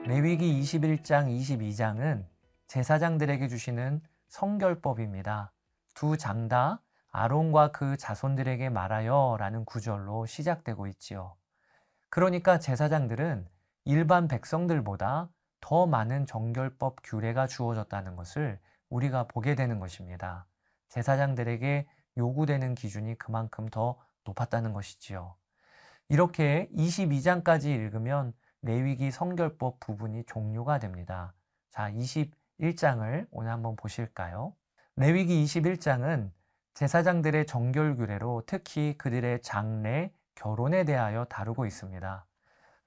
레위기 21장, 22장은 제사장들에게 주시는 성결법입니다. 두 장 다 아론과 그 자손들에게 말하여 라는 구절로 시작되고 있지요. 그러니까 제사장들은 일반 백성들보다 더 많은 정결법 규례가 주어졌다는 것을 우리가 보게 되는 것입니다. 제사장들에게 요구되는 기준이 그만큼 더 높았다는 것이지요. 이렇게 22장까지 읽으면 레위기 성결법 부분이 종료가 됩니다. 자, 21장을 오늘 한번 보실까요? 레위기 21장은 제사장들의 정결 규례로 특히 그들의 장래, 결혼에 대하여 다루고 있습니다.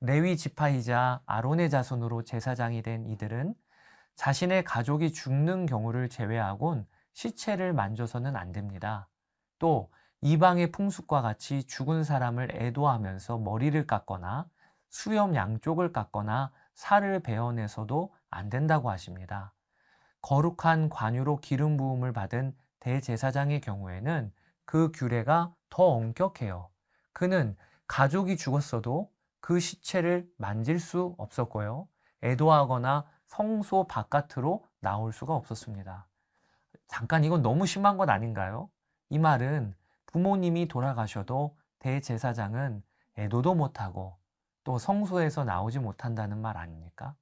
레위 지파이자 아론의 자손으로 제사장이 된 이들은 자신의 가족이 죽는 경우를 제외하곤 시체를 만져서는 안 됩니다. 또 이방의 풍습과 같이 죽은 사람을 애도하면서 머리를 깎거나 수염 양쪽을 깎거나 살을 베어내서도 안 된다고 하십니다. 거룩한 관유로 기름 부음을 받은 대제사장의 경우에는 그 규례가 더 엄격해요. 그는 가족이 죽었어도 그 시체를 만질 수 없었고요. 애도하거나 성소 바깥으로 나올 수가 없었습니다. 잠깐 이건 너무 심한 것 아닌가요? 이 말은 부모님이 돌아가셔도 대제사장은 애도도 못하고 또 성소에서 나오지 못한다는 말 아닙니까?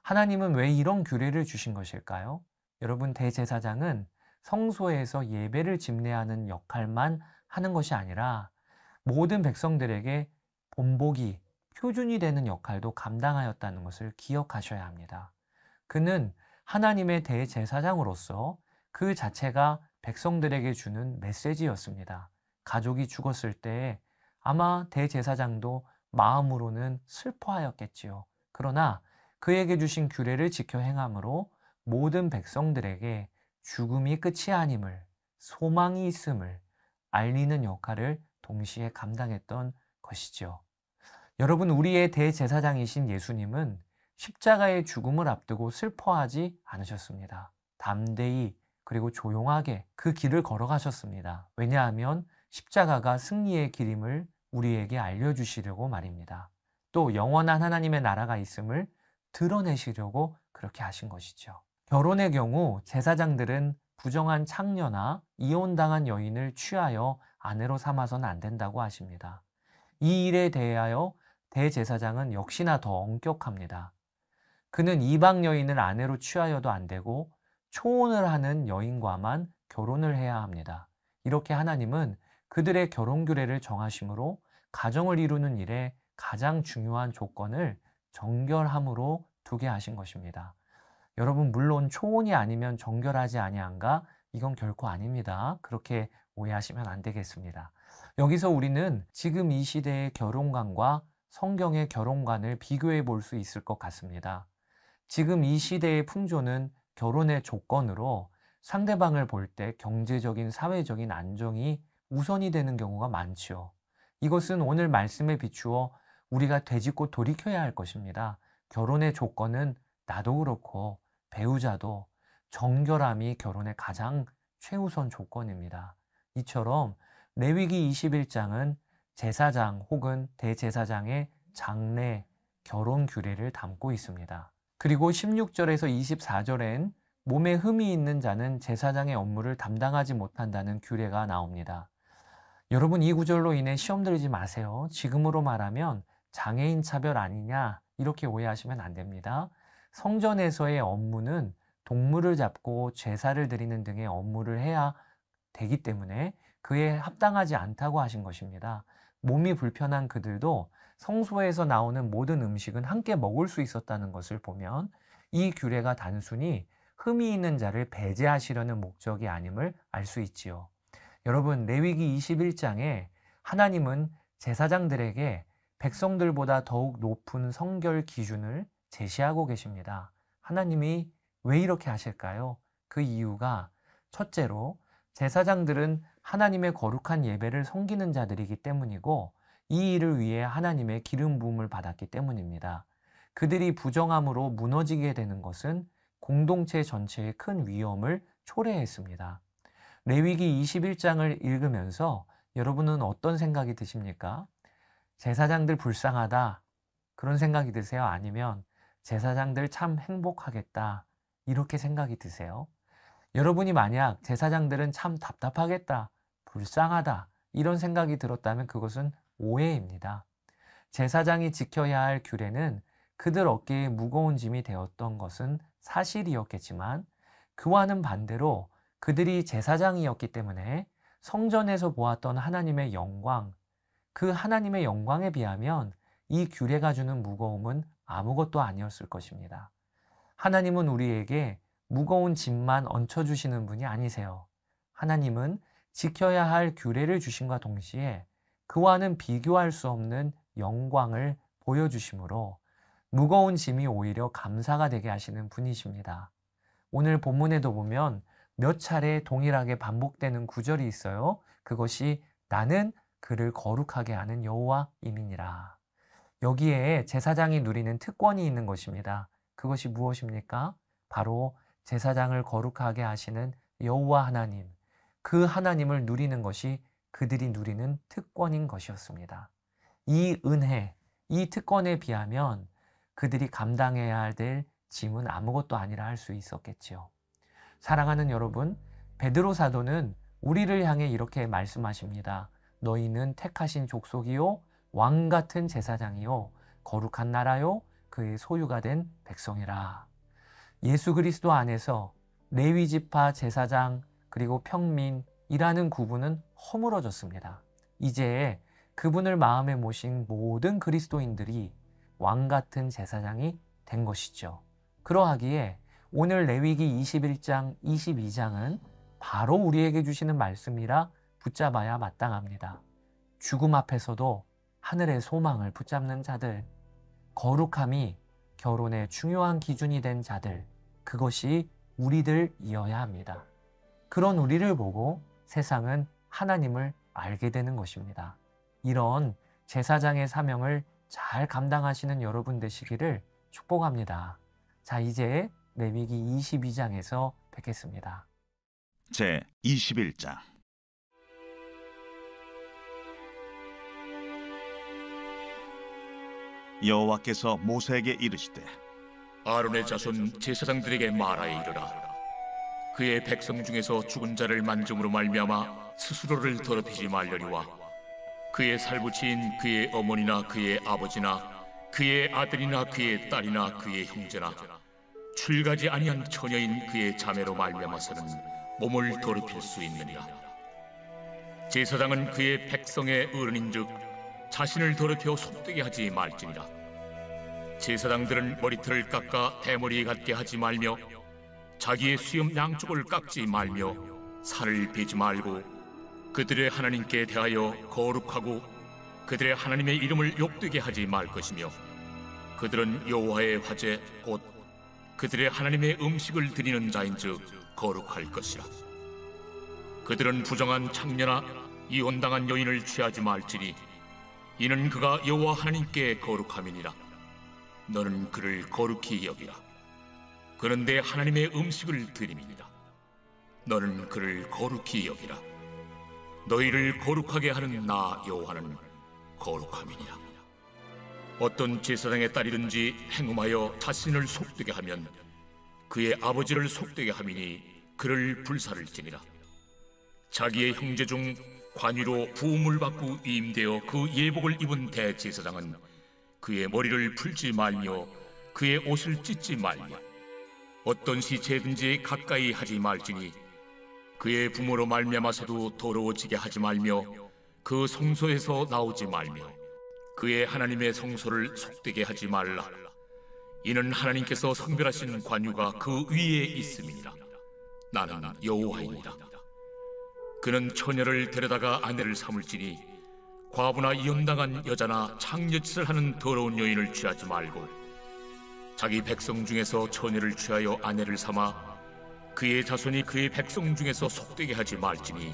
하나님은 왜 이런 규례를 주신 것일까요? 여러분, 대제사장은 성소에서 예배를 집례하는 역할만 하는 것이 아니라 모든 백성들에게 본보기, 표준이 되는 역할도 감당하였다는 것을 기억하셔야 합니다. 그는 하나님의 대제사장으로서 그 자체가 백성들에게 주는 메시지였습니다. 가족이 죽었을 때 아마 대제사장도 마음으로는 슬퍼하였겠지요. 그러나 그에게 주신 규례를 지켜 행함으로 모든 백성들에게 죽음이 끝이 아님을, 소망이 있음을 알리는 역할을 동시에 감당했던 것이죠. 여러분, 우리의 대제사장이신 예수님은 십자가의 죽음을 앞두고 슬퍼하지 않으셨습니다. 담대히 그리고 조용하게 그 길을 걸어가셨습니다. 왜냐하면 십자가가 승리의 길임을 우리에게 알려주시려고 말입니다. 또 영원한 하나님의 나라가 있음을 드러내시려고 그렇게 하신 것이죠. 결혼의 경우 제사장들은 부정한 창녀나 이혼당한 여인을 취하여 아내로 삼아서는 안 된다고 하십니다. 이 일에 대하여 대제사장은 역시나 더 엄격합니다. 그는 이방 여인을 아내로 취하여도 안 되고 초혼을 하는 여인과만 결혼을 해야 합니다. 이렇게 하나님은 그들의 결혼 규례를 정하심으로 가정을 이루는 일에 가장 중요한 조건을 정결함으로 두게 하신 것입니다. 여러분, 물론 초혼이 아니면 정결하지 아니한가? 이건 결코 아닙니다. 그렇게 오해하시면 안 되겠습니다. 여기서 우리는 지금 이 시대의 결혼관과 성경의 결혼관을 비교해 볼 수 있을 것 같습니다. 지금 이 시대의 풍조는 결혼의 조건으로 상대방을 볼 때 경제적인, 사회적인 안정이 우선이 되는 경우가 많지요. 이것은 오늘 말씀에 비추어 우리가 되짚고 돌이켜야 할 것입니다. 결혼의 조건은 나도 그렇고 배우자도 정결함이 결혼의 가장 최우선 조건입니다. 이처럼 레위기 21장은 제사장 혹은 대제사장의 장래 결혼 규례를 담고 있습니다. 그리고 16절에서 24절엔 몸에 흠이 있는 자는 제사장의 업무를 담당하지 못한다는 규례가 나옵니다. 여러분, 이 구절로 인해 시험 들지 마세요. 지금으로 말하면 장애인 차별 아니냐 이렇게 오해하시면 안 됩니다. 성전에서의 업무는 동물을 잡고 제사를 드리는 등의 업무를 해야 되기 때문에 그에 합당하지 않다고 하신 것입니다. 몸이 불편한 그들도 성소에서 나오는 모든 음식은 함께 먹을 수 있었다는 것을 보면 이 규례가 단순히 흠이 있는 자를 배제하시려는 목적이 아님을 알 수 있지요. 여러분, 레위기 21장에 하나님은 제사장들에게 백성들보다 더욱 높은 성결 기준을 제시하고 계십니다. 하나님이 왜 이렇게 하실까요? 그 이유가 첫째로 제사장들은 하나님의 거룩한 예배를 섬기는 자들이기 때문이고 이 일을 위해 하나님의 기름 부음을 받았기 때문입니다. 그들이 부정함으로 무너지게 되는 것은 공동체 전체의 큰 위험을 초래했습니다. 레위기 21장을 읽으면서 여러분은 어떤 생각이 드십니까? 제사장들 불쌍하다 그런 생각이 드세요? 아니면 제사장들 참 행복하겠다. 이렇게 생각이 드세요? 여러분이 만약 제사장들은 참 답답하겠다, 불쌍하다, 이런 생각이 들었다면 그것은 오해입니다. 제사장이 지켜야 할 규례는 그들 어깨에 무거운 짐이 되었던 것은 사실이었겠지만 그와는 반대로 그들이 제사장이었기 때문에 성전에서 보았던 하나님의 영광, 그 하나님의 영광에 비하면 이 규례가 주는 무거움은 아무것도 아니었을 것입니다. 하나님은 우리에게 무거운 짐만 얹혀주시는 분이 아니세요. 하나님은 지켜야 할 규례를 주심과 동시에 그와는 비교할 수 없는 영광을 보여주심으로 무거운 짐이 오히려 감사가 되게 하시는 분이십니다. 오늘 본문에도 보면 몇 차례 동일하게 반복되는 구절이 있어요. 그것이 나는 그를 거룩하게 하는 여호와임이니라. 여기에 제사장이 누리는 특권이 있는 것입니다. 그것이 무엇입니까? 바로 제사장을 거룩하게 하시는 여호와 하나님, 그 하나님을 누리는 것이 그들이 누리는 특권인 것이었습니다. 이 은혜, 이 특권에 비하면 그들이 감당해야 될 짐은 아무것도 아니라 할 수 있었겠지요. 사랑하는 여러분, 베드로 사도는 우리를 향해 이렇게 말씀하십니다. 너희는 택하신 족속이요, 왕 같은 제사장이요, 거룩한 나라요, 그의 소유가 된 백성이라. 예수 그리스도 안에서 레위 지파 제사장 그리고 평민이라는 구분은 허물어졌습니다. 이제 그분을 마음에 모신 모든 그리스도인들이 왕 같은 제사장이 된 것이죠. 그러하기에 오늘 레위기 21장, 22장은 바로 우리에게 주시는 말씀이라 붙잡아야 마땅합니다. 죽음 앞에서도 하늘의 소망을 붙잡는 자들, 거룩함이 결혼의 중요한 기준이 된 자들, 그것이 우리들이어야 합니다. 그런 우리를 보고 세상은 하나님을 알게 되는 것입니다. 이런 제사장의 사명을 잘 감당하시는 여러분 되시기를 축복합니다. 자, 이제 레위기 22장에서 뵙겠습니다. 제 21장. 여호와께서 모세에게 이르시되 아론의 자손 제사장들에게 말하여 이르라. 그의 백성 중에서 죽은 자를 만짐으로 말미암아 스스로를 더럽히지 말려니와 그의 살부치인 그의 어머니나 그의 아버지나 그의 아들이나 그의 딸이나 그의 형제나 출가지 아니한 처녀인 그의 자매로 말미암아서는 몸을 더럽힐 수 있느니라. 제사장은 그의 백성의 어른인즉 자신을 더럽혀 속되게 하지 말지니라. 제사장들은 머리털을 깎아 대머리에 갖게 하지 말며 자기의 수염 양쪽을 깎지 말며 살을 베지 말고 그들의 하나님께 대하여 거룩하고 그들의 하나님의 이름을 욕되게 하지 말 것이며 그들은 여호와의 화제 곧 그들의 하나님의 음식을 드리는 자인즉 거룩할 것이라. 그들은 부정한 창녀나 이혼당한 여인을 취하지 말지니 이는 그가 여호와 하나님께 거룩함이니라. 너는 그를 거룩히 여기라. 그는 내 하나님의 음식을 드림이니라. 너는 그를 거룩히 여기라. 너희를 거룩하게 하는 나 여호와는 거룩함이니라. 어떤 제사장의 딸이든지 행음하여 자신을 속되게 하면 그의 아버지를 속되게 함이니 그를 불살을지니라. 자기의 형제 중 관위로 부음을 받고 위임되어 그 예복을 입은 대제사장은 그의 머리를 풀지 말며 그의 옷을 찢지 말며 어떤 시체든지 가까이 하지 말지니 그의 부모로 말미암아서도 더러워지게 하지 말며 그 성소에서 나오지 말며 그의 하나님의 성소를 속되게 하지 말라. 이는 하나님께서 성별하신 관유가 그 위에 있음이니라. 나는 여호와이니라. 그는 처녀를 데려다가 아내를 삼을지니 과부나 이혼당한 여자나 창녀짓을 하는 더러운 여인을 취하지 말고 자기 백성 중에서 처녀를 취하여 아내를 삼아 그의 자손이 그의 백성 중에서 속되게 하지 말지니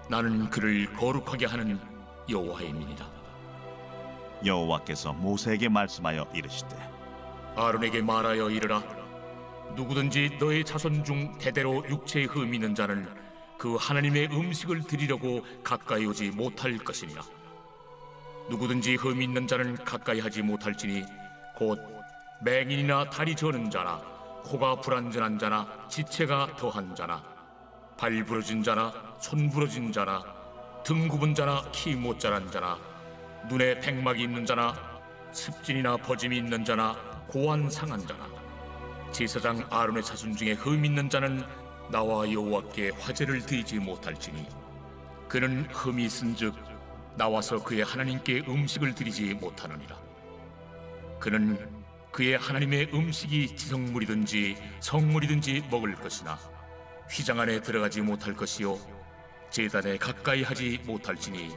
나는 그를 거룩하게 하는 여호와임이니라. 여호와께서 모세에게 말씀하여 이르시되 아론에게 말하여 이르라. 누구든지 너의 자손 중 대대로 육체에 흠 있는 자는 그 하나님의 음식을 드리려고 가까이 오지 못할 것이니라. 누구든지 흠 있는 자는 가까이 하지 못할지니 곧 맹인이나 다리 저는 자나 코가 불완전한 자나 지체가 더한 자나 발 부러진 자나 손 부러진 자나 등 굽은 자나 키 못 자란 자나 눈에 백막이 있는 자나 습진이나 버짐이 있는 자나 고안 상한 자나 제사장 아론의 자손 중에 흠 있는 자는 나와 여호와께 화제를 드리지 못할지니 그는 흠이 있은즉 나와서 그의 하나님께 음식을 드리지 못하느니라. 그는 그의 하나님의 음식이 지성물이든지 성물이든지 먹을 것이나 휘장 안에 들어가지 못할 것이요 제단에 가까이 하지 못할지니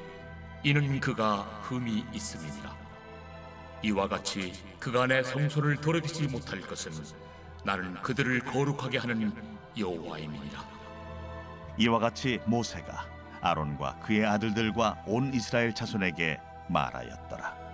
이는 그가 흠이 있음이니라. 이와 같이 그가 내 성소를 더럽히지 못할 것은 나는 그들을 거룩하게 하는 여호와임이니라. 이와 같이 모세가 아론과 그의 아들들과 온 이스라엘 자손에게 말하였더라.